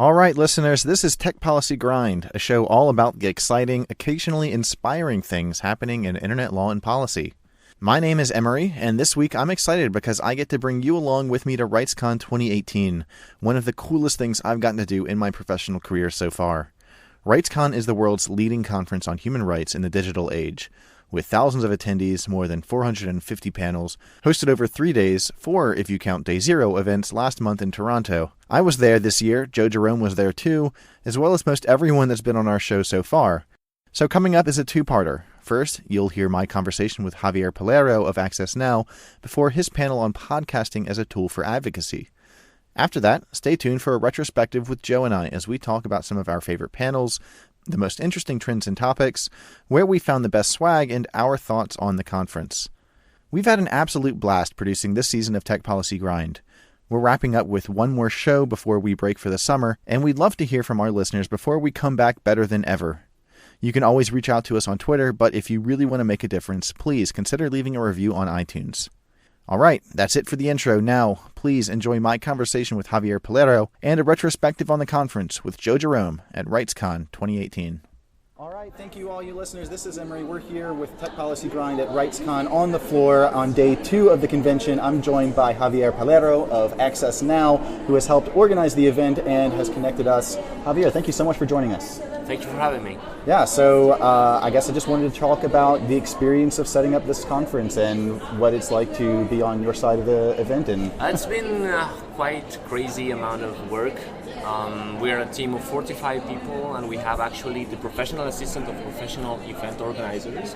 All right, listeners, this is Tech Policy Grind, a show all about the exciting, occasionally inspiring things happening in internet law and policy. My name is Emory, and this week I'm excited because I get to bring you along with me to RightsCon 2018, one of the coolest things I've gotten to do in my professional career so far. RightsCon is the world's leading conference on human rights in the digital age, with thousands of attendees, more than 450 panels, hosted over 3 days, 4 if you count Day Zero events last month in Toronto. I was there this year, Jerome was there too, as well as most everyone that's been on our show so far. So coming up is a two-parter. First, you'll hear my conversation with Javier Palero of Access Now before his panel on podcasting as a tool for advocacy. After that, stay tuned for a retrospective with Joe and I as we talk about some of our favorite panels, the most interesting trends and topics, where we found the best swag, and our thoughts on the conference. We've had an absolute blast producing this season of Tech Policy Grind. We're wrapping up with one more show before we break for the summer, and we'd love to hear from our listeners before we come back better than ever. You can always reach out to us on Twitter, but if you really want to make a difference, please consider leaving a review on iTunes. All right, that's it for the intro. Now, please enjoy my conversation with Javier Palero and a retrospective on the conference with Joe Jerome at RightsCon 2018. All right, thank you all you listeners. This is Emory. We're here with Tech Policy Grind at RightsCon on the floor on day 2 of the convention. I'm joined by Javier Palero of Access Now, who has helped organize the event and has connected us. Javier, thank you so much for joining us. Thank you for having me. Yeah, so I guess I just wanted to talk about the experience of setting up this conference and what it's like to be on your side of the event. And it's been quite crazy amount of work. We're a team of 45 people, and we have actually the professional assistant of professional event organizers.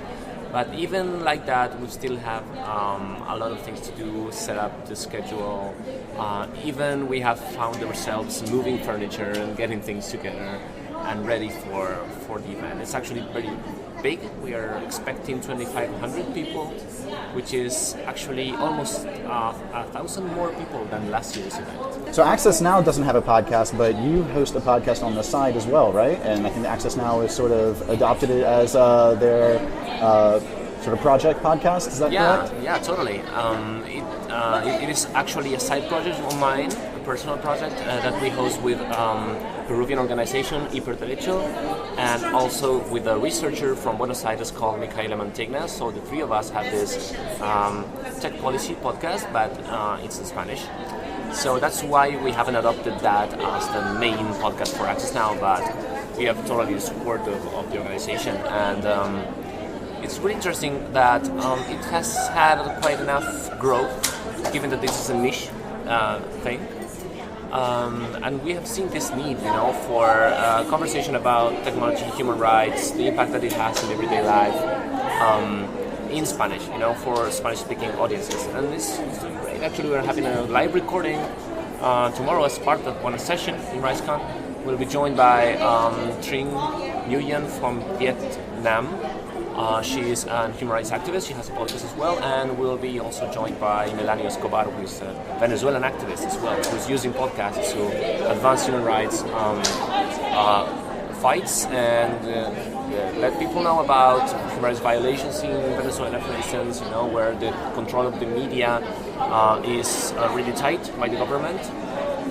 But even like that, we still have a lot of things to do, set up the schedule. Even we have found ourselves moving furniture and getting things together and ready for the event. It's actually pretty big. We are expecting 2,500 people, which is actually almost 1,000 more people than last year's event. So Access Now doesn't have a podcast, but you host a podcast on the side as well, right? And I think Access Now has sort of adopted it as their sort of project podcast. Is that correct? Yeah, totally. It is actually a side project of mine, a personal project that we host with Peruvian organization Hiperderecho, and also with a researcher from Buenos Aires called Micaela Mantegna. So the three of us have this tech policy podcast, but it's in Spanish. So that's why we haven't adopted that as the main podcast for Access Now, but we have totally the support of the organization. And it's really interesting that it has had quite enough growth, given that this is a niche thing. And we have seen this need, for conversation about technology, human rights, the impact that it has in everyday life in Spanish, for Spanish-speaking audiences. And this is doing great. Actually, we're having a live recording tomorrow as part of one session in RightsCon. We'll be joined by Trinh Nguyen from Vietnam. She is a human rights activist. She has a podcast as well, and we'll be also joined by Melania Escobar, who is a Venezuelan activist as well, who's using podcasts to advance human rights fights and let people know about human rights violations in Venezuela, for instance, where the control of the media is really tight by the government,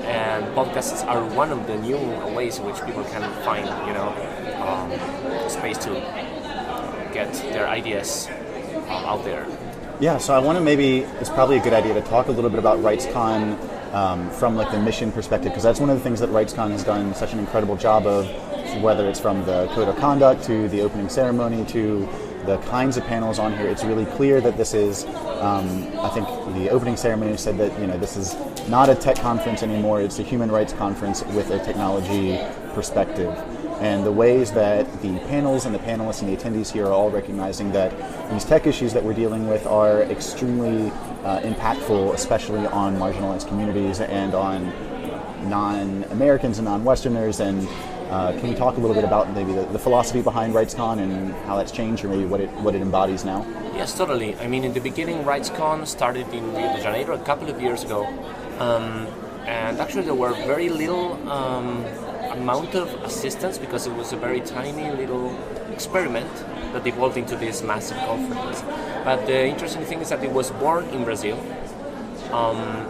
and podcasts are one of the new ways in which people can find, space to get their ideas out there. Yeah, so I want to it's probably a good idea to talk a little bit about RightsCon from the mission perspective, because that's one of the things that RightsCon has done such an incredible job of, whether it's from the code of conduct to the opening ceremony to the kinds of panels on here. It's really clear that this is, I think the opening ceremony said that, this is not a tech conference anymore, it's a human rights conference with a technology perspective. And the ways that the panels and the panelists and the attendees here are all recognizing that these tech issues that we're dealing with are extremely impactful, especially on marginalized communities and on non-Americans and non-Westerners. And can we talk a little bit about maybe the philosophy behind RightsCon and how that's changed, or maybe what it embodies now? Yes, totally. I mean, in the beginning, RightsCon started in Rio de Janeiro a couple of years ago. And actually there were very little amount of assistance, because it was a very tiny little experiment that evolved into this massive conference. But the interesting thing is that it was born in Brazil.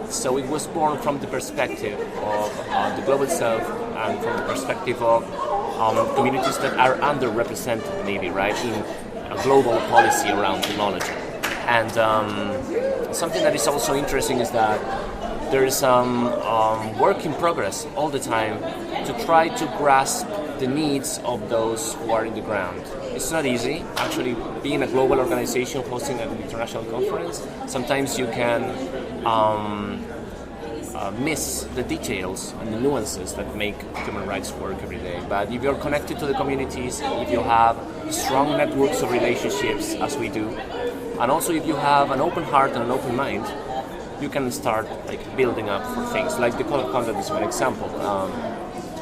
So it was born from the perspective of the Global South and from the perspective of communities that are underrepresented, maybe, right, in a global policy around technology. And something that is also interesting is that there is some work in progress all the time to try to grasp the needs of those who are in the ground. It's not easy. Actually, being a global organization hosting an international conference, sometimes you can miss the details and the nuances that make human rights work every day. But if you're connected to the communities, if you have strong networks of relationships, as we do, and also if you have an open heart and an open mind, you can start building up for things. Like the code of conduct is one example.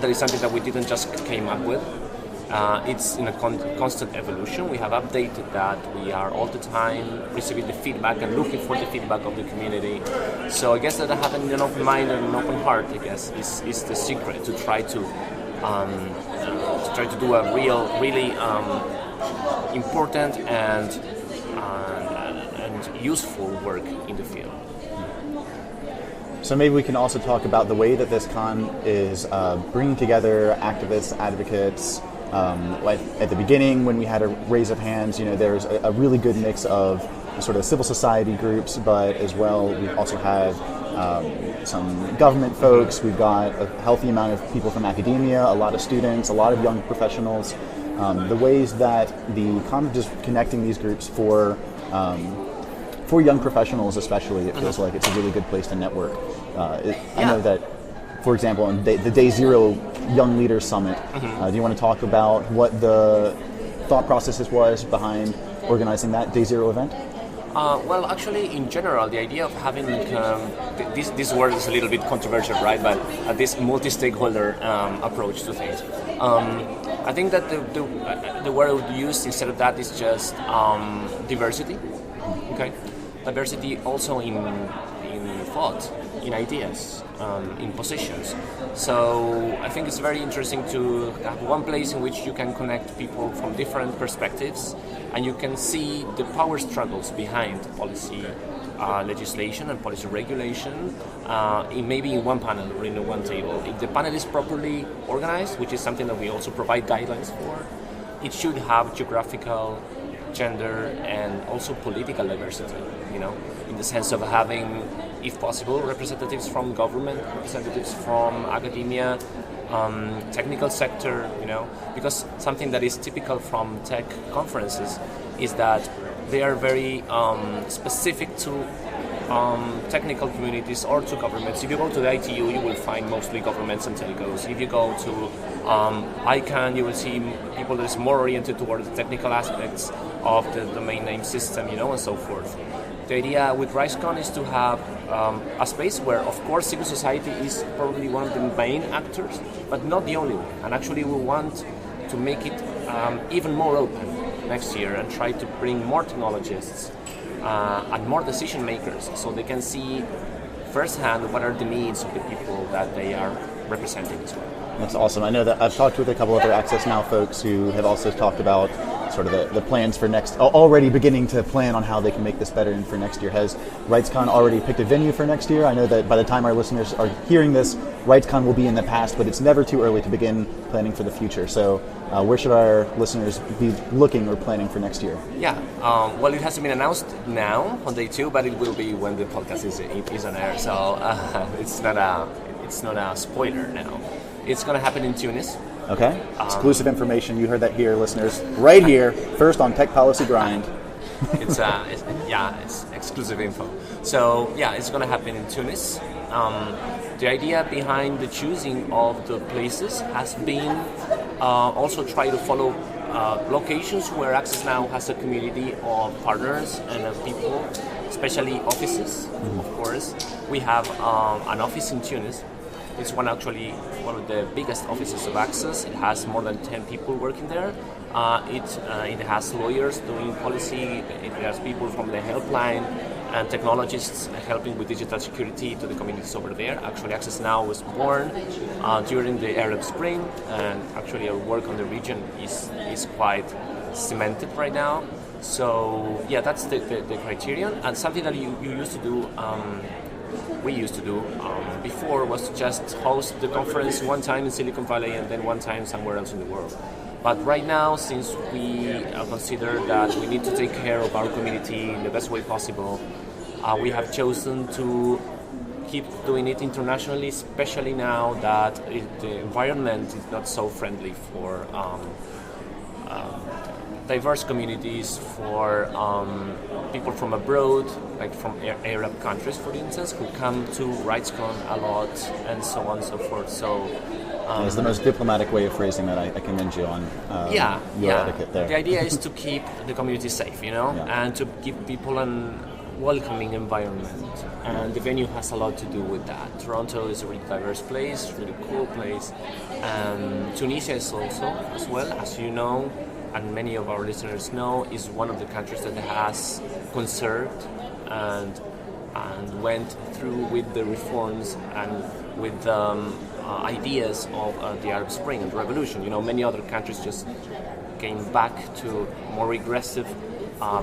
That is something that we didn't just came up with. It's in a constant evolution. We have updated that. We are all the time receiving the feedback and looking for the feedback of the community. So I guess that having an open mind and an open heart, I guess, is the secret to try to do a really important and useful work in the field. So maybe we can also talk about the way that this con is bringing together activists, advocates. Like at the beginning, when we had a raise of hands, there's a really good mix of sort of civil society groups, but as well we also have some government folks. We've got a healthy amount of people from academia, a lot of students, a lot of young professionals. The ways that the con just connecting these groups for young professionals especially, it feels like it's a really good place to network. I know that, for example, on the Day Zero Young Leaders Summit, do you want to talk about what the thought process was behind organizing that Day Zero event? Well, actually, in general, the idea of having this word is a little bit controversial, right? But this multi-stakeholder approach to things. I think that the word I would use instead of that is just diversity. Okay, diversity also in thought, in ideas, in positions. So I think it's very interesting to have one place in which you can connect people from different perspectives, and you can see the power struggles behind policy legislation and policy regulation maybe in one panel or in one table. If the panel is properly organized, which is something that we also provide guidelines for, it should have geographical, gender, and also political diversity, in the sense of having, if possible, representatives from government, representatives from academia, technical sector, because something that is typical from tech conferences is that they are very specific to technical communities or to governments. If you go to the ITU, you will find mostly governments and telcos. If you go to ICANN, you will see people that is more oriented towards the technical aspects of the domain name system, and so forth. The idea with RightsCon is to have a space where, of course, civil society is probably one of the main actors, but not the only one. And actually, we want to make it even more open next year and try to bring more technologists and more decision makers so they can see firsthand what are the needs of the people that they are representing as well. That's awesome. I know that I've talked with a couple other Access Now folks who have also talked about sort of the plans for already beginning to plan on how they can make this better for next year. Has RightsCon already picked a venue for next year? I know that by the time our listeners are hearing this, RightsCon will be in the past, but it's never too early to begin planning for the future. So where should our listeners be looking or planning for next year? Yeah, well, it hasn't been announced now on day 2, but it will be when the podcast is on air. So it's not a spoiler now. It's going to happen in Tunis. Okay. Exclusive information. You heard that here, listeners. Right here, first on Tech Policy Grind. It's exclusive info. So it's going to happen in Tunis. The idea behind the choosing of the places has been also try to follow locations where Access Now has a community of partners and of people, especially offices. Of course, we have an office in Tunis. It's one of the biggest offices of Access. It has more than 10 people working there. It has lawyers doing policy. It has people from the helpline and technologists helping with digital security to the communities over there. Actually, Access Now was born during the Arab Spring, and actually our work on the region is quite cemented right now. So that's the criterion, and something that you used to do we used to do before was to just host the conference one time in Silicon Valley and then one time somewhere else in the world. But right now, since we consider that we need to take care of our community in the best way possible, we have chosen to keep doing it internationally, especially now that the environment is not so friendly for diverse communities, for people from abroad, like from Arab countries, for instance, who come to RightsCon a lot, and so on and so forth. So it's the most diplomatic way of phrasing that. I commend you on your etiquette there. The idea is to keep the community safe, and to give people an welcoming environment, and the venue has a lot to do with that. Toronto is a really diverse place, really cool place. Tunisia is also, as well, as you know, and many of our listeners know, is one of the countries that has conserved and went through with the reforms and with ideas of the Arab Spring and the revolution. Many other countries just came back to more regressive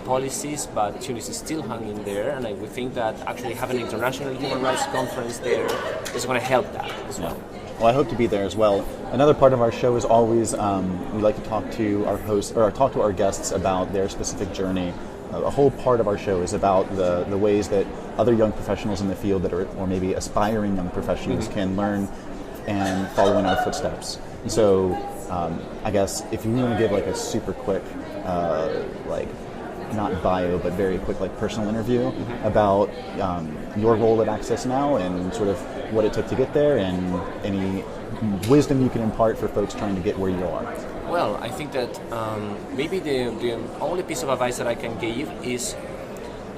policies, but Tunis is still hanging there, and we think that actually having an international human rights conference there is going to help that as well. Well, I hope to be there as well. Another part of our show is always we like to talk to our hosts or talk to our guests about their specific journey. A whole part of our show is about the ways that other young professionals in the field that are, or maybe aspiring young professionals, can learn and follow in our footsteps. So I guess if you want to give like a super quick, not bio, but very quick personal interview about your role at Access Now and sort of what it took to get there, and any wisdom you can impart for folks trying to get where you are. Well, I think that maybe the only piece of advice that I can give is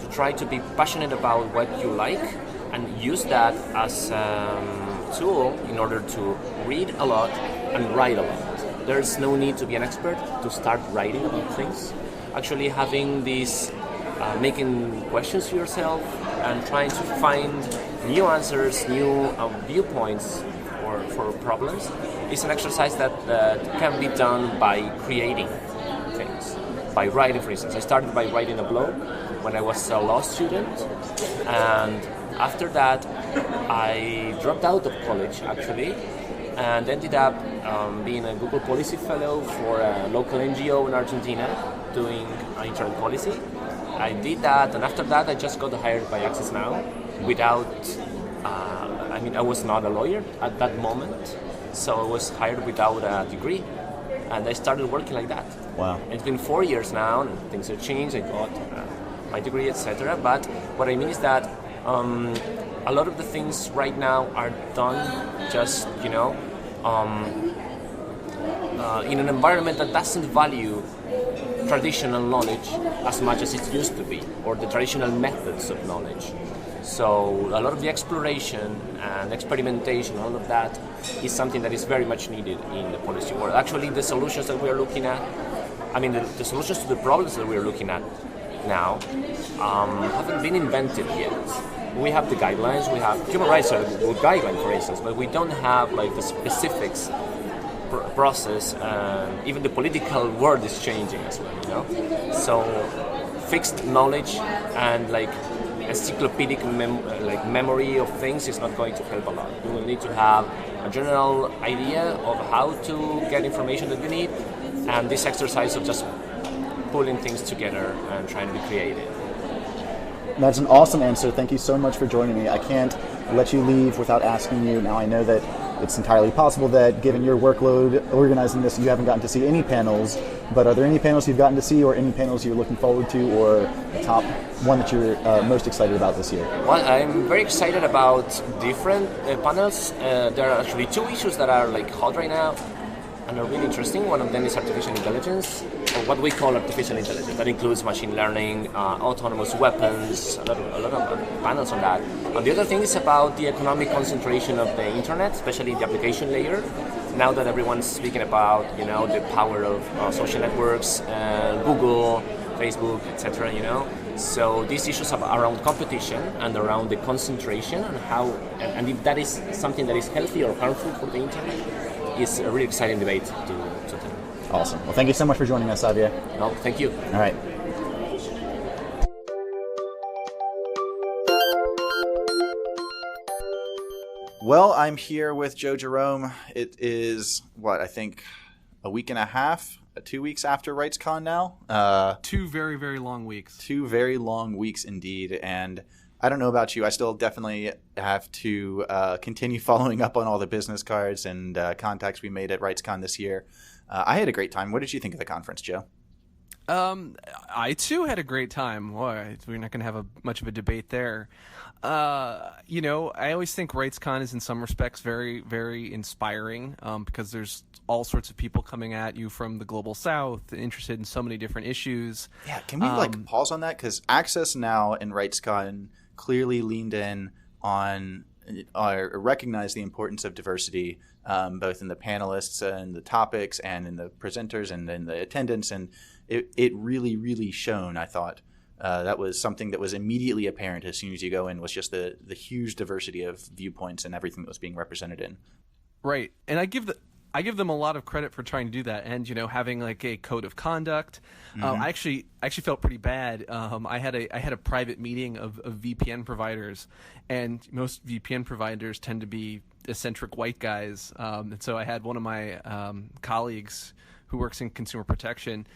to try to be passionate about what you like and use that as a tool in order to read a lot and write a lot. There's no need to be an expert to start writing about things. Actually having these, making questions to yourself and trying to find new answers, new viewpoints for problems is an exercise that can be done by creating things. By writing, for instance. I started by writing a blog when I was a law student, and after that I dropped out of college actually, and ended up being a Google Policy Fellow for a local NGO in Argentina doing internet policy. I did that, and after that I just got hired by Access Now without, I was not a lawyer at that moment, so I was hired without a degree, and I started working like that. Wow. It's been 4 years now, and things have changed. I got my degree, etc. But what I mean is that a lot of the things right now are done just, in an environment that doesn't value traditional knowledge as much as it used to be, or the traditional methods of knowledge. So a lot of the exploration and experimentation, all of that, is something that is very much needed in the policy world. Actually, the solutions that we are looking at, the solutions to the problems that we are looking at now haven't been invented yet. We have the guidelines, we have human rights are a good guideline, for instance, but we don't have the specifics process, and even the political world is changing as well, So fixed knowledge and encyclopedic memory of things is not going to help a lot. You will need to have a general idea of how to get information that you need, and this exercise of just pulling things together and trying to be creative. That's an awesome answer. Thank you so much for joining me. I can't let you leave without asking you. Now, I know that it's entirely possible that, given your workload organizing this, you haven't gotten to see any panels, but are there any panels you've gotten to see, or any panels you're looking forward to, or the top one that you're most excited about this year? Well, I'm very excited about different panels. There are actually two issues that are hot right now and are really interesting. One of them is artificial intelligence, or what we call artificial intelligence. That includes machine learning, autonomous weapons, a lot of panels on that. And the other thing is about the economic concentration of the internet, especially the application layer. Now that everyone's speaking about, the power of social networks, Google, Facebook, etc., So these issues around competition and around the concentration and how, and if that is something that is healthy or harmful for the internet, is a really exciting debate to attend. Awesome. Well, thank you so much for joining us, Javier. No, thank you. All right. Well, I'm here with Joe Jerome. It is, I think a week and a half, 2 weeks after RightsCon now. 2 very, very long weeks. 2 very long weeks indeed. And I don't know about you, I still definitely have to continue following up on all the business cards and contacts we made at RightsCon this year. I had a great time. What did you think of the conference, Joe? I too had a great time. Boy, we're not going to have much of a debate there. I always think RightsCon is in some respects very, very inspiring because there's all sorts of people coming at you from the global south, interested in so many different issues. Yeah, can we pause on that? Because Access Now and RightsCon clearly leaned in on or recognized the importance of diversity, both in the panelists and the topics and in the presenters and in the attendance, and it really, really shone, I thought. That was something that was immediately apparent as soon as you go in, was just the huge diversity of viewpoints and everything that was being represented in. Right. And I give them a lot of credit for trying to do that, and having like a code of conduct. I actually felt pretty bad. I had a private meeting of VPN providers, and most VPN providers tend to be eccentric white guys. And so I had one of my colleagues who works in consumer protection.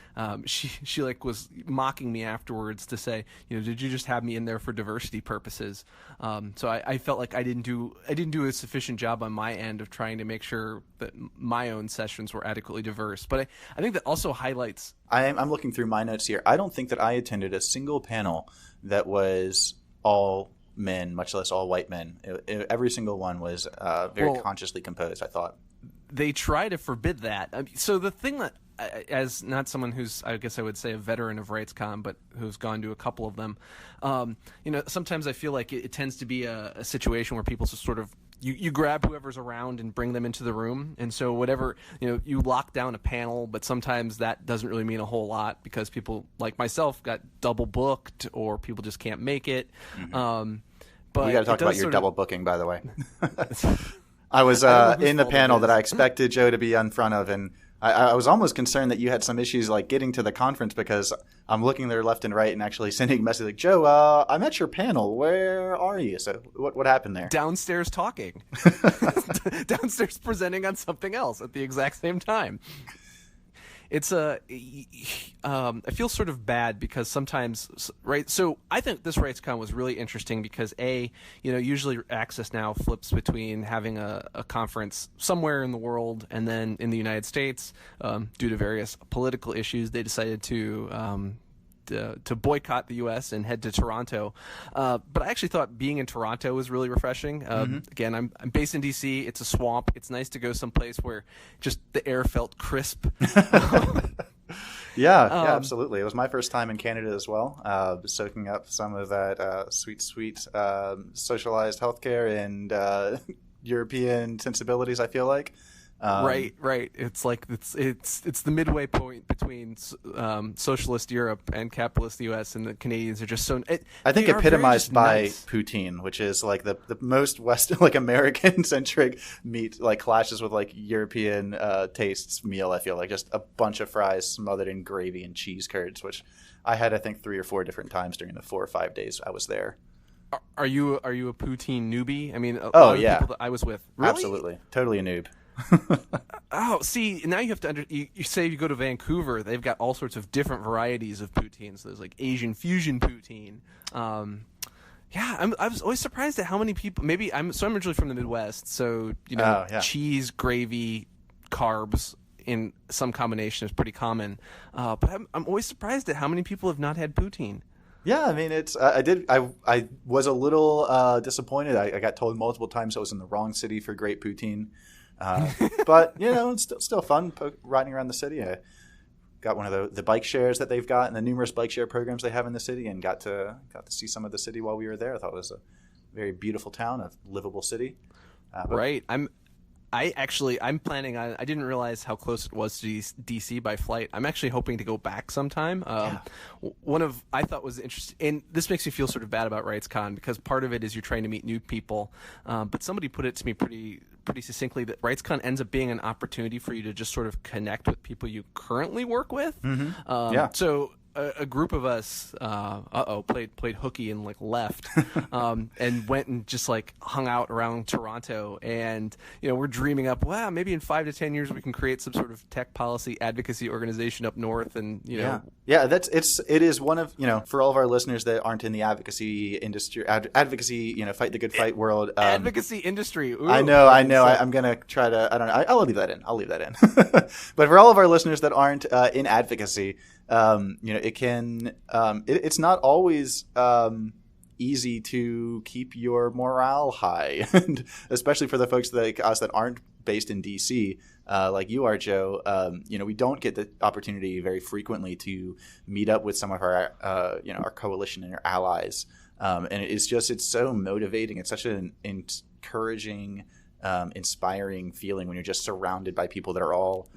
She was mocking me afterwards to say, did you just have me in there for diversity purposes? So I felt like I didn't do a sufficient job on my end of trying to make sure that my own sessions were adequately diverse. But I think that also highlights. I'm looking through my notes here. I don't think that I attended a single panel that was all men, much less all white men. Every single one was very consciously composed, I thought. They try to forbid that. So the thing that, as not someone who's, I guess I would say, a veteran of RightsCon, but who's gone to a couple of them, sometimes I feel like it tends to be a situation where people just sort of, you grab whoever's around and bring them into the room. And so whatever, you lock down a panel, but sometimes that doesn't really mean a whole lot because people like myself got double booked or people just can't make it. Mm-hmm. But we got to talk about your double booking, by the way. I was in the panel that I expected Joe to be in front of, and I was almost concerned that you had some issues like getting to the conference because I'm looking there left and right and actually sending messages like, Joe, I'm at your panel. Where are you? So what happened there? Downstairs talking. Downstairs presenting on something else at the exact same time. It's I feel sort of bad because sometimes, right? So I think this RightsCon was really interesting because usually Access Now flips between having a conference somewhere in the world and then in the United States, due to various political issues, they decided to boycott the U.S. and head to Toronto. But I actually thought being in Toronto was really refreshing. Again, I'm based in D.C. It's a swamp. It's nice to go someplace where just the air felt crisp. Yeah, absolutely. It was my first time in Canada as well, soaking up some of that sweet socialized healthcare and European sensibilities, I feel like. Right. It's like it's the midway point between socialist Europe and capitalist U.S. and the Canadians are just so. I think epitomized by poutine, which is like the most Western, like American centric meat, like clashes with like European tastes meal. I feel like just a bunch of fries smothered in gravy and cheese curds, which I had I think 3 or 4 different times during the 4 or 5 days I was there. Are you a poutine newbie? I mean, a lot of people that I was with. Really? Absolutely, totally a noob. Oh, see, now you have to you say you go to Vancouver, they've got all sorts of different varieties of poutine. So there's like Asian fusion poutine. I was always surprised at how many people. Maybe I'm originally from the Midwest, so cheese, gravy, carbs in some combination is pretty common. But I'm always surprised at how many people have not had poutine. Yeah, I mean, I was a little disappointed. I got told multiple times I was in the wrong city for great poutine. But it's still fun riding around the city. I got one of the bike shares that they've got and the numerous bike share programs they have in the city, and got to see some of the city while we were there. I thought it was a very beautiful town, a livable city. Right. I'm planning on. I didn't realize how close it was to DC by flight. I'm actually hoping to go back sometime. I thought was interesting, and this makes me feel sort of bad about RightsCon because part of it is you're trying to meet new people. But somebody put it to me pretty succinctly that RightsCon ends up being an opportunity for you to just sort of connect with people you currently work with. Mm-hmm. So a group of us, played hooky and like left, and went and just like hung out around Toronto, and we're dreaming up, wow, maybe in 5 to 10 years we can create some sort of tech policy advocacy organization up north, and yeah, it is one of for all of our listeners that aren't in the advocacy industry, advocacy fight the good fight world, advocacy industry. Ooh, I know. I'm gonna try to. I don't know. I'll leave that in. But for all of our listeners that aren't in advocacy, it can. It's not always easy to keep your morale high, and especially for the folks like us that aren't based in DC, like you are, Joe. We don't get the opportunity very frequently to meet up with some of our, our coalition and our allies. And it's so motivating. It's such an encouraging, inspiring feeling when you're just surrounded by people that are all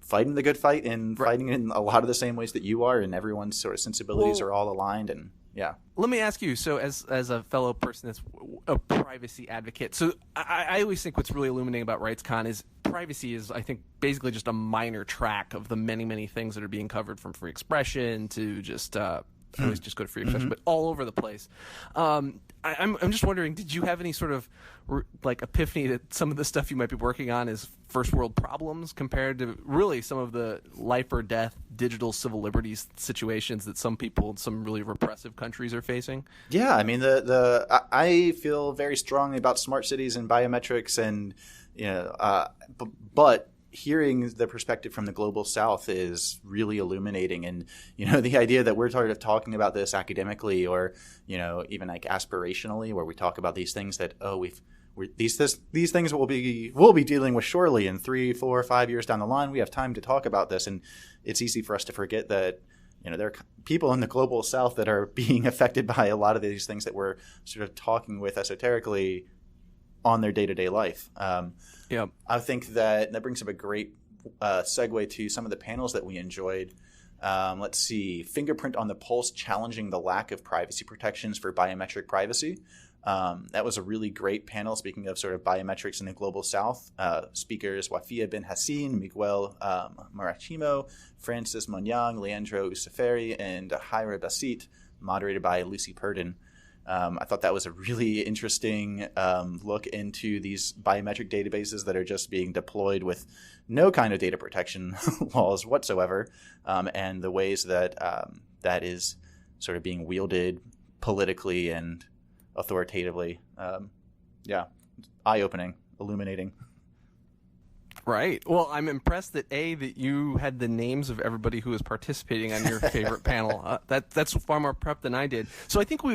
fighting the good fight and fighting in a lot of the same ways that you are, and everyone's sort of sensibilities are all aligned. And yeah. Let me ask you, so as a fellow person that's a privacy advocate, so I always think what's really illuminating about RightsCon is privacy is, I think, basically just a minor track of the many, many things that are being covered, from free expression to just I always just go to free expression, but all over the place. I'm just wondering, did you have any sort of epiphany that some of the stuff you might be working on is first world problems compared to really some of the life or death digital civil liberties situations that some people in some really repressive countries are facing? Yeah, I mean, I feel very strongly about smart cities and biometrics, and but hearing the perspective from the global south is really illuminating. And the idea that we're sort of talking about this academically, or even like aspirationally, where we talk about these things that these things we'll be dealing with surely in 3, 4, 5 years down the line. We have time to talk about this, and it's easy for us to forget that there are people in the global south that are being affected by a lot of these things that we're sort of talking with esoterically on their day-to-day life. I think that brings up a great segue to some of the panels that we enjoyed. Let's see. Fingerprint on the Pulse, challenging the lack of privacy protections for biometric privacy. That was a really great panel, speaking of sort of biometrics in the global south. Speakers Wafia bin Hassin, Miguel Marachimo, Francis Monyang, Leandro Usaferi, and Jaira Basit, moderated by Lucy Purdon. I thought that was a really interesting look into these biometric databases that are just being deployed with no kind of data protection laws whatsoever, and the ways that that is sort of being wielded politically and authoritatively. Eye-opening, illuminating. Right. Well, I'm impressed that you had the names of everybody who was participating on your favorite panel. That's far more prep than I did. So I think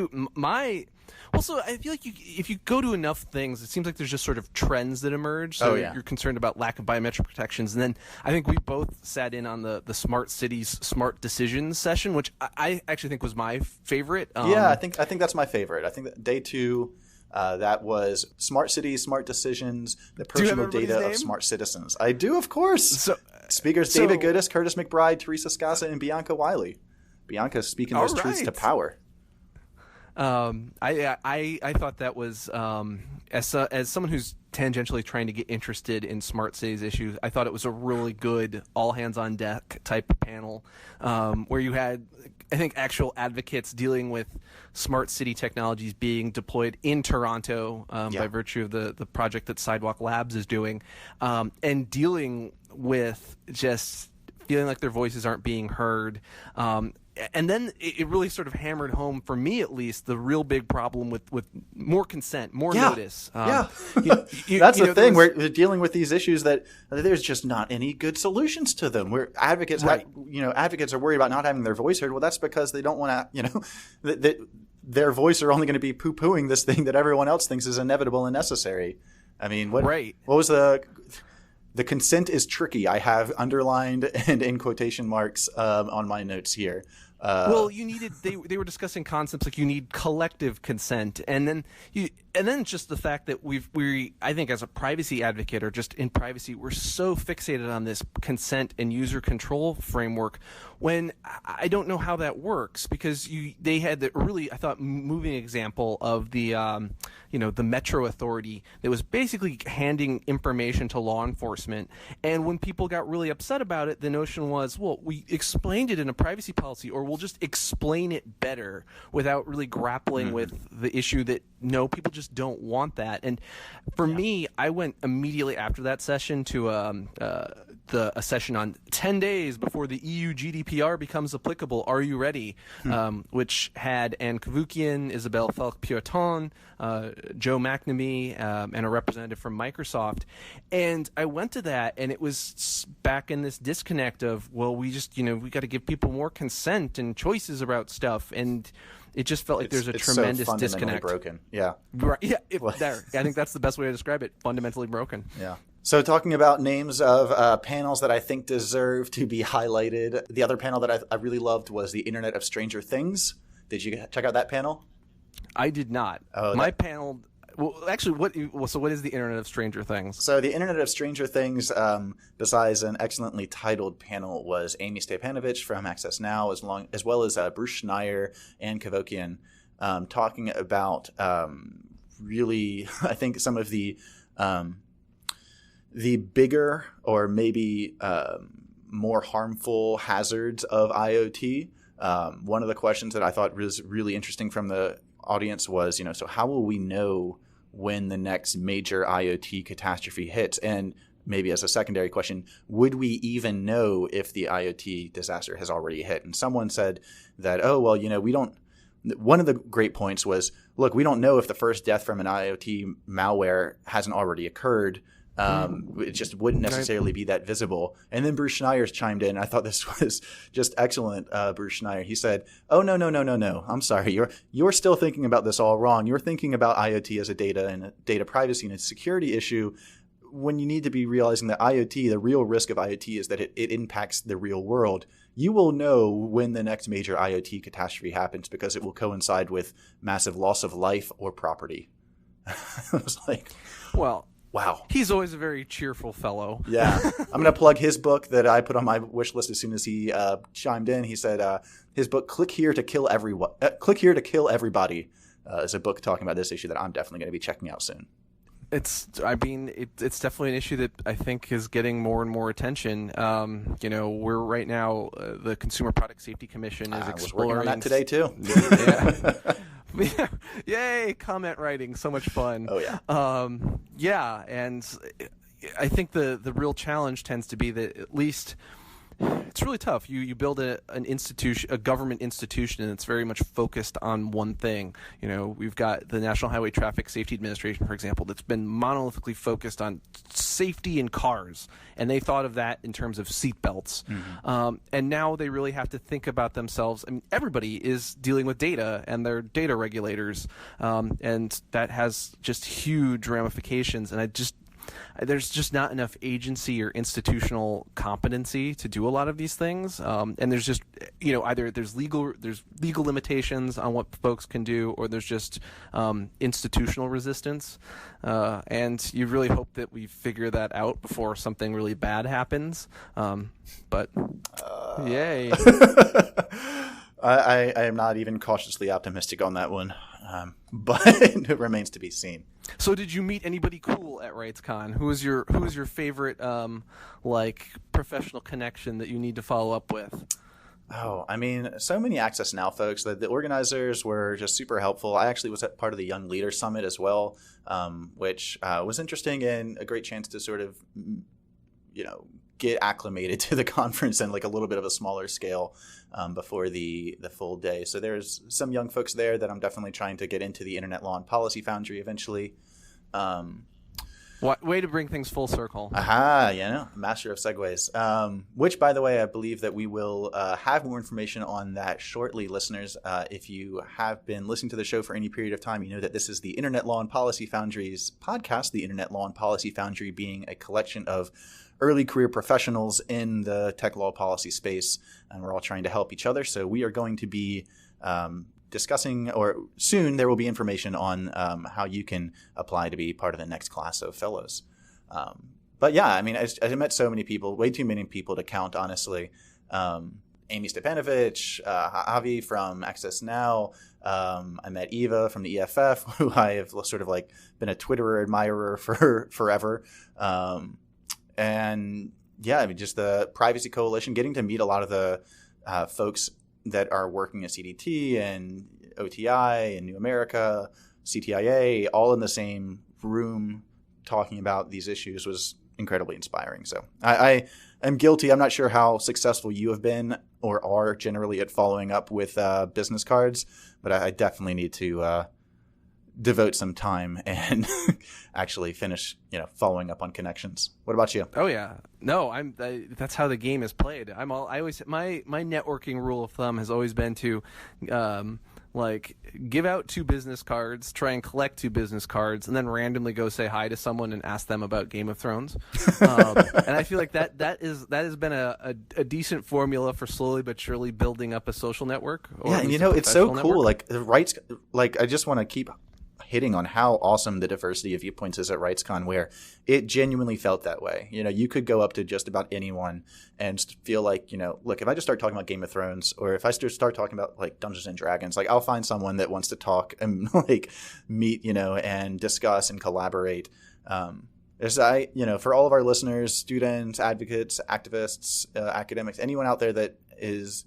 also, I feel like if you go to enough things, it seems like there's just sort of trends that emerge. So you're concerned about lack of biometric protections. And then I think we both sat in on the Smart Cities, Smart Decisions session, which I actually think was my favorite. I think that's my favorite. I think that day 2, that was Smart Cities, Smart Decisions, the personal data of smart citizens. I do, of course. Speakers David Goodis, Curtis McBride, Teresa Scassa, and Bianca Wiley. Bianca's speaking those truths to power. I thought that was as someone who's tangentially trying to get interested in smart cities issues, I thought it was a really good all hands on deck type panel, where you had, I think, actual advocates dealing with smart city technologies being deployed in Toronto by virtue of the project that Sidewalk Labs is doing, and dealing with just feeling like their voices aren't being heard. And then it really sort of hammered home, for me at least, the real big problem with more consent, more notice. That's the thing. We're dealing with these issues that there's just not any good solutions to them. Where advocates, advocates are worried about not having their voice heard. Well, that's because they don't want to, their voice are only going to be poo-pooing this thing that everyone else thinks is inevitable and necessary. I mean, what was the consent is tricky. I have underlined and in quotation marks on my notes here. Well, you needed. They were discussing concepts like you need collective consent, and then just the fact that I think as a privacy advocate or just in privacy, we're so fixated on this consent and user control framework when I don't know how that works, because they had the really, I thought, moving example of the the Metro Authority that was basically handing information to law enforcement, and when people got really upset about it, the notion was, well, we explained it in a privacy policy, or we'll just explain it better without really grappling with the issue that no, people just don't want that. And for me, I went immediately after that session to a session on 10 days before the EU GDPR becomes applicable. Are you ready? Which had Anne Kavukian, Isabelle Falk-Purton, Joe McNamee, and a representative from Microsoft. And I went to that, and it was back in this disconnect of, well, we just, we got to give people more consent and choices about stuff. And it just felt like there's a tremendous so disconnect. Broken. Yeah. Right. Yeah. I think that's the best way to describe it. Fundamentally broken. Yeah. So talking about names of panels that I think deserve to be highlighted, the other panel that I really loved was the Internet of Stranger Things. Did you check out that panel? I did not. My panel. Well, actually, what is the Internet of Stranger Things? So the Internet of Stranger Things, besides an excellently titled panel, was Amy Stepanovich from Access Now, as well as Bruce Schneier and Kevokian, talking about really, I think, some of the bigger or maybe more harmful hazards of IoT. One of the questions that I thought was really interesting from the audience was, so how will we know when the next major IoT catastrophe hits? And maybe as a secondary question, would we even know if the IoT disaster has already hit? And someone said that, we don't. One of the great points was, look, we don't know if the first death from an IoT malware hasn't already occurred. It just wouldn't necessarily be that visible. And then Bruce Schneier chimed in. I thought this was just excellent. Bruce Schneier, he said, "Oh no! I'm sorry. You're still thinking about this all wrong. You're thinking about IoT as a data privacy and a security issue, when you need to be realizing that IoT, the real risk of IoT is that it impacts the real world. You will know when the next major IoT catastrophe happens because it will coincide with massive loss of life or property." I was like, well. Wow. He's always a very cheerful fellow. Yeah. I'm going to plug his book that I put on my wish list as soon as he chimed in. He said his book, Click Here to Kill Everybody, is a book talking about this issue that I'm definitely going to be checking out soon. It's definitely an issue that I think is getting more and more attention. We're right now, the Consumer Product Safety Commission is exploring. I was working on that today too. Yeah. Yay, comment writing, so much fun. Oh yeah. And I think the real challenge tends to be that at least it's really tough. You build an institution, a government institution, and it's very much focused on one thing. We've got the National Highway Traffic Safety Administration, for example, that's been monolithically focused on safety in cars, and they thought of that in terms of seatbelts. And now they really have to think about themselves. I mean, everybody is dealing with data, and they're data regulators, and that has just huge ramifications. And there's just not enough agency or institutional competency to do a lot of these things, and there's just either there's legal limitations on what folks can do, or there's just institutional resistance, and you really hope that we figure that out before something really bad happens. But yay. I am not even cautiously optimistic on that one, but it remains to be seen. So, did you meet anybody cool at RightsCon? Who was your favorite professional connection that you need to follow up with? Oh, I mean, so many Access Now folks. The organizers were just super helpful. I actually was at part of the Young Leader Summit as well, which was interesting and a great chance to sort of, get acclimated to the conference and like a little bit of a smaller scale before the full day. So there's some young folks there that I'm definitely trying to get into the Internet Law and Policy Foundry eventually. Way to bring things full circle. Master of segues. Which, by the way, I believe that we will have more information on that shortly, listeners. If you have been listening to the show for any period of time, you know that this is the Internet Law and Policy Foundry's podcast, the Internet Law and Policy Foundry being a collection of early career professionals in the tech law policy space, and we're all trying to help each other. So we are going to be discussing, or soon there will be information on how you can apply to be part of the next class of fellows. But yeah, I mean, I met so many people, way too many people to count, honestly. Amy Stepanovich, Javi from Access Now. I met Eva from the EFF, who I have sort of like been a Twitterer admirer for forever. And yeah, I mean, just the Privacy Coalition, getting to meet a lot of the folks that are working at CDT and OTI and New America, CTIA, all in the same room talking about these issues was incredibly inspiring. So I am guilty. I'm not sure how successful you have been or are generally at following up with business cards, but I definitely need to devote some time and actually finish, following up on connections. What about you? Oh yeah, no, that's how the game is played. I always my networking rule of thumb has always been to, give out 2 business cards, try and collect 2 business cards, and then randomly go say hi to someone and ask them about Game of Thrones. And I feel like that has been a decent formula for slowly but surely building up a social network. Yeah, and it's so cool. Like the rights, I just want to keep hitting on how awesome the diversity of viewpoints is at RightsCon, where it genuinely felt that way. You could go up to just about anyone and feel like, look, if I just start talking about Game of Thrones, or if I start talking about like Dungeons and Dragons, like I'll find someone that wants to talk and meet, and discuss and collaborate. For all of our listeners, students, advocates, activists, academics, anyone out there that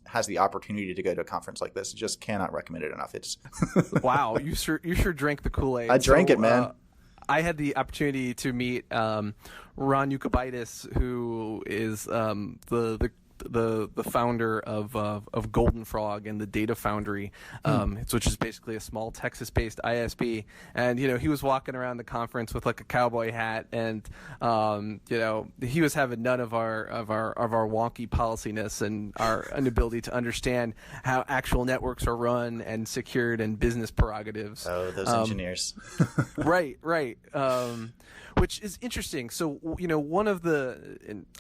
has the opportunity to go to a conference like this, just cannot recommend it enough. It's wow, you sure drank the Kool-Aid. I drank it, man. I had the opportunity to meet Ron Ukabaitis, who is the founder of Golden Frog and the Data Foundry, which is basically a small Texas-based ISP. And he was walking around the conference with like a cowboy hat, and he was having none of our wonky policiness and our inability to understand how actual networks are run and secured and business prerogatives. Oh, those engineers. Right. Which is interesting. So, one of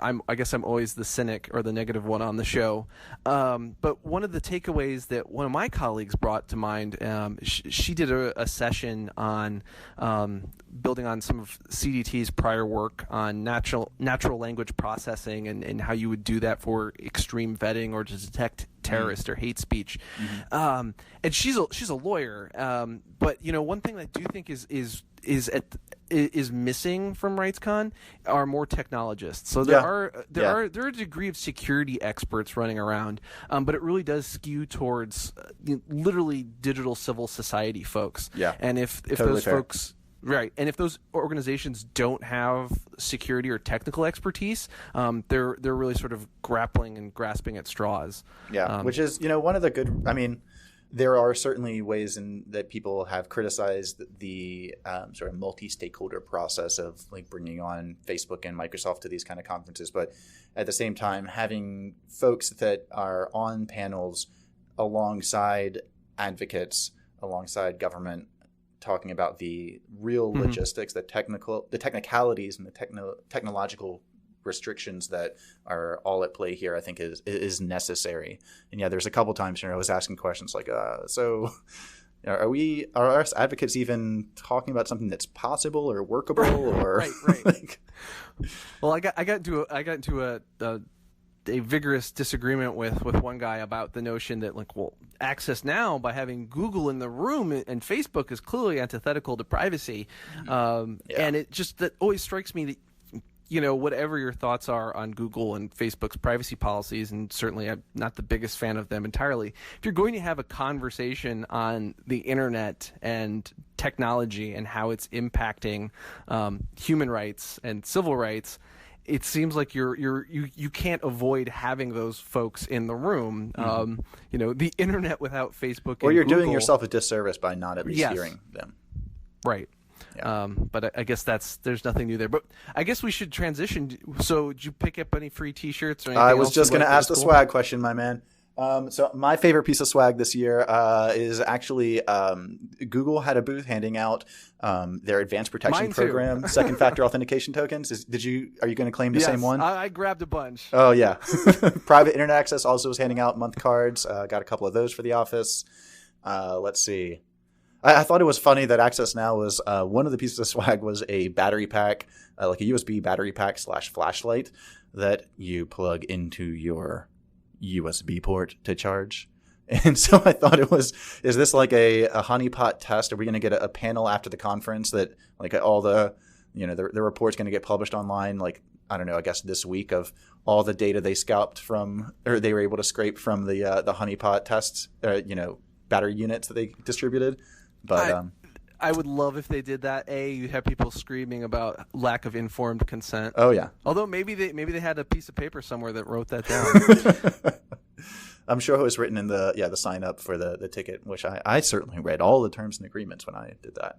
I guess I'm always the cynic or the negative one on the show. But one of the takeaways that one of my colleagues brought to mind, she did a session on building on some of CDT's prior work on natural language processing and how you would do that for extreme vetting or to detect terrorist or hate speech. And she's a lawyer. But one thing that I do think is missing from RightsCon are more technologists. So there are a degree of security experts running around, but it really does skew towards literally digital civil society folks. Yeah, and if totally those fair. Folks. Right, and if those organizations don't have security or technical expertise, they're really sort of grappling and grasping at straws. Yeah, which is one of the good. I mean, there are certainly ways that people have criticized the sort of multi-stakeholder process of like bringing on Facebook and Microsoft to these kind of conferences, but at the same time, having folks that are on panels alongside advocates, alongside government, talking about the real logistics, the technicalities, and the technological restrictions that are all at play here, I think is necessary. And yeah, there's a couple times I was asking questions like, so are us advocates even talking about something that's possible or workable or right. Well, I got into a vigorous disagreement with one guy about the notion that access now by having Google in the room and Facebook is clearly antithetical to privacy. And it just that always strikes me that whatever your thoughts are on Google and Facebook's privacy policies, and certainly I'm not the biggest fan of them entirely, if you're going to have a conversation on the internet and technology and how it's impacting human rights and civil rights, it seems like you can't avoid having those folks in the room. The internet without Facebook or and you're Google, doing yourself a disservice by not at least hearing them. Right. Yeah. But I guess there's nothing new there. But I guess we should transition. So did you pick up any free T-shirts or anything? I was just going to ask the swag question, my man. So my favorite piece of swag this year is actually Google had a booth handing out their advanced protection program, second factor authentication tokens. Are you going to claim the same one? I grabbed a bunch. Oh yeah. Private internet access also was handing out month cards. Got a couple of those for the office. Let's see. I thought it was funny that Access Now was one of the pieces of swag was a battery pack, like a USB battery pack / flashlight that you plug into your USB port to charge. And so I thought is this like a honeypot test? Are we going to get a panel after the conference that like all the, the report's going to get published online? Like I don't know, I guess this week of all the data they scalped from, or they were able to scrape from the honeypot tests, battery units that they distributed. But I would love if they did that. You have people screaming about lack of informed consent. Oh yeah. Although maybe they had a piece of paper somewhere that wrote that down. I'm sure it was written in the sign up for the ticket, which I certainly read all the terms and agreements when I did that.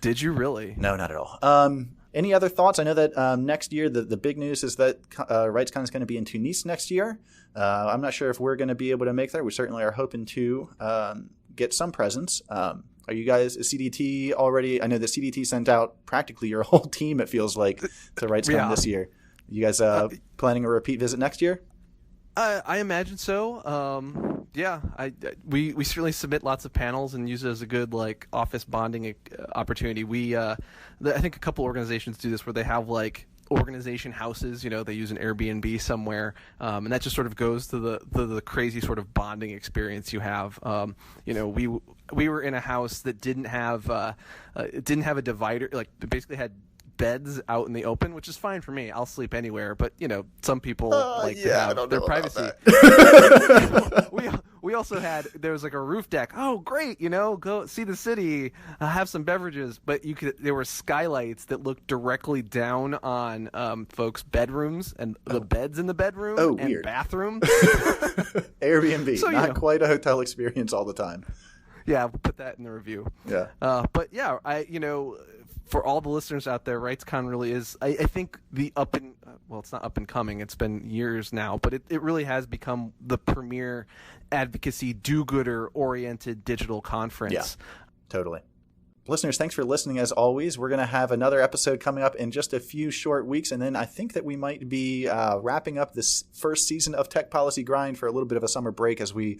Did you really? No, not at all. Any other thoughts? I know that next year the big news is that RightsCon is going to be in Tunis next year. I'm not sure if we're going to be able to make that. We certainly are hoping to get some presence. Are you guys, is CDT already? I know the CDT sent out practically your whole team, it feels like, to RightsCon this year. You guys planning a repeat visit next year? I imagine so. We certainly submit lots of panels and use it as a good office bonding opportunity. I think a couple organizations do this where they have organization houses. They use an Airbnb somewhere, and that just sort of goes to the crazy sort of bonding experience you have. We were in a house that didn't have a divider. It basically had beds out in the open, which is fine for me. I'll sleep anywhere, but some people to have their privacy. We also there was a roof deck. Oh, great! Go see the city, have some beverages. But there were skylights that looked directly down on folks' bedrooms and the beds in the bedroom and weird. Bathroom. Airbnb, So, not quite a hotel experience all the time. Yeah, we'll put that in the review. Yeah. But yeah, for all the listeners out there, RightsCon really is, I think, it's not up and coming. It's been years now, but it really has become the premier advocacy, do-gooder-oriented digital conference. Yeah, totally. Listeners, thanks for listening as always. We're going to have another episode coming up in just a few short weeks, and then I think that we might be wrapping up this first season of Tech Policy Grind for a little bit of a summer break as we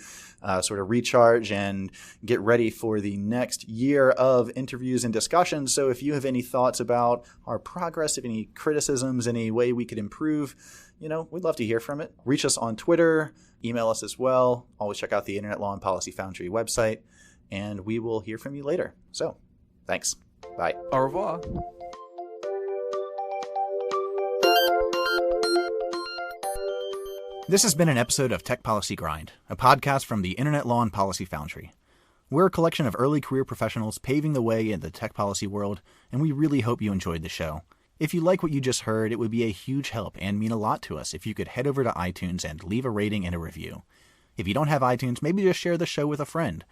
sort of recharge and get ready for the next year of interviews and discussions. So if you have any thoughts about our progress, if any criticisms, any way we could improve, we'd love to hear from it. Reach us on Twitter, email us as well. Always check out the Internet Law and Policy Foundry website, and we will hear from you later. So, thanks. Bye. Au revoir. This has been an episode of Tech Policy Grind, a podcast from the Internet Law and Policy Foundry. We're a collection of early career professionals paving the way in the tech policy world, and we really hope you enjoyed the show. If you like what you just heard, it would be a huge help and mean a lot to us if you could head over to iTunes and leave a rating and a review. If you don't have iTunes, maybe just share the show with a friend.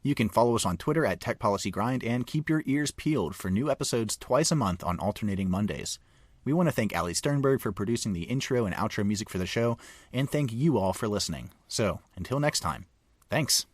You can follow us on Twitter at Tech Policy Grind and keep your ears peeled for new episodes twice a month on alternating Mondays. We want to thank Ali Sternberg for producing the intro and outro music for the show, and thank you all for listening. So, until next time, thanks.